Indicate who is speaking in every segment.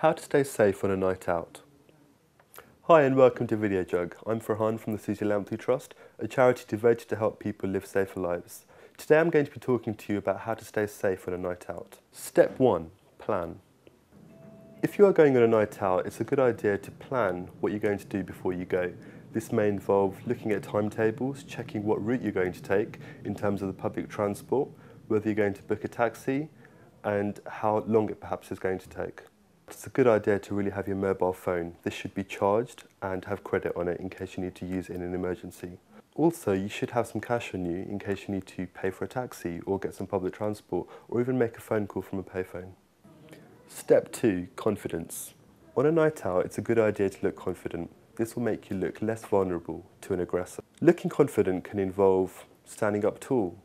Speaker 1: How to stay safe on a night out. Hi and welcome to Videojug. I'm Farhan from the City Lampley Trust, a charity devoted to help people live safer lives. Today I'm going to be talking to you about how to stay safe on a night out. Step 1. Plan. If you are going on a night out, it's a good idea to plan what you're going to do before you go. This may involve looking at timetables, checking what route you're going to take in terms of the public transport, whether you're going to book a taxi, and how long it perhaps is going to take. It's a good idea to really have your mobile phone. This should be charged and have credit on it in case you need to use it in an emergency. Also, you should have some cash on you in case you need to pay for a taxi or get some public transport or even make a phone call from a payphone. Step 2. Confidence. On a night out, it's a good idea to look confident. This will make you look less vulnerable to an aggressor. Looking confident can involve standing up tall,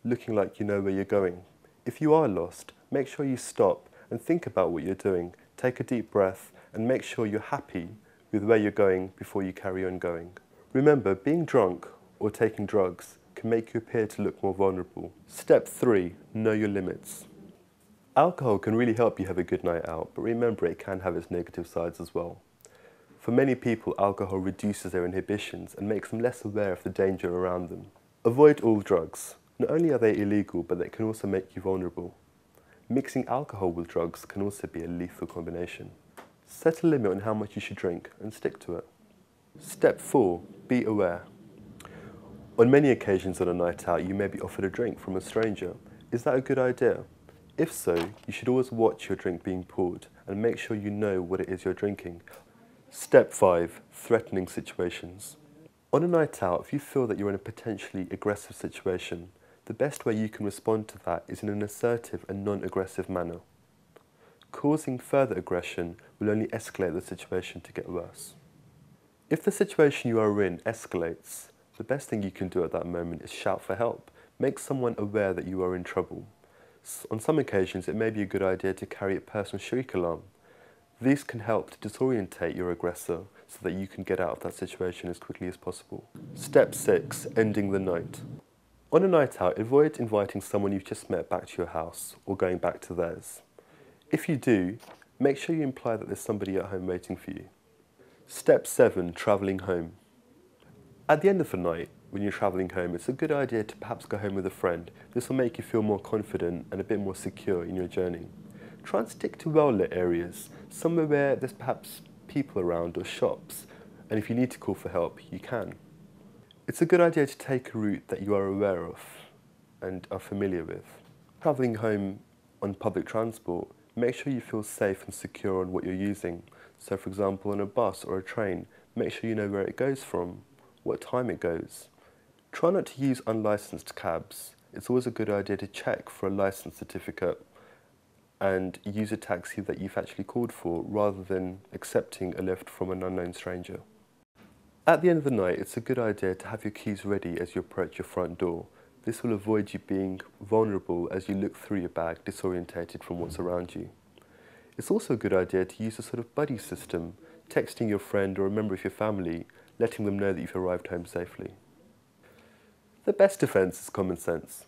Speaker 1: looking like you know where you're going. If you are lost, make sure you stop and think about what you're doing. Take a deep breath and make sure you're happy with where you're going before you carry on going. Remember, being drunk or taking drugs can make you appear to look more vulnerable. Step 3. Know your limits. Alcohol can really help you have a good night out, but remember it can have its negative sides as well. For many people, alcohol reduces their inhibitions and makes them less aware of the danger around them. Avoid all drugs. Not only are they illegal, but they can also make you vulnerable. Mixing alcohol with drugs can also be a lethal combination. Set a limit on how much you should drink and stick to it. Step 4. Be aware. On many occasions on a night out, you may be offered a drink from a stranger. Is that a good idea? If so, you should always watch your drink being poured and make sure you know what it is you're drinking. Step 5. Threatening situations. On a night out, if you feel that you're in a potentially aggressive situation, the best way you can respond to that is in an assertive and non-aggressive manner. Causing further aggression will only escalate the situation to get worse. If the situation you are in escalates, the best thing you can do at that moment is shout for help. Make someone aware that you are in trouble. On some occasions, it may be a good idea to carry a personal shriek alarm. These can help to disorientate your aggressor so that you can get out of that situation as quickly as possible. Step 6. Ending the night. On a night out, avoid inviting someone you've just met back to your house or going back to theirs. If you do, make sure you imply that there's somebody at home waiting for you. Step 7. Travelling home. At the end of the night, when you're travelling home, it's a good idea to perhaps go home with a friend. This will make you feel more confident and a bit more secure in your journey. Try and stick to well-lit areas, somewhere where there's perhaps people around or shops, and if you need to call for help, you can. It's a good idea to take a route that you are aware of and are familiar with. Travelling home on public transport, make sure you feel safe and secure on what you're using. So for example, on a bus or a train, make sure you know where it goes from, what time it goes. Try not to use unlicensed cabs. It's always a good idea to check for a license certificate and use a taxi that you've actually called for rather than accepting a lift from an unknown stranger. At the end of the night, it's a good idea to have your keys ready as you approach your front door. This will avoid you being vulnerable as you look through your bag, disorientated from what's around you. It's also a good idea to use a sort of buddy system, texting your friend or a member of your family, letting them know that you've arrived home safely. The best defense is common sense.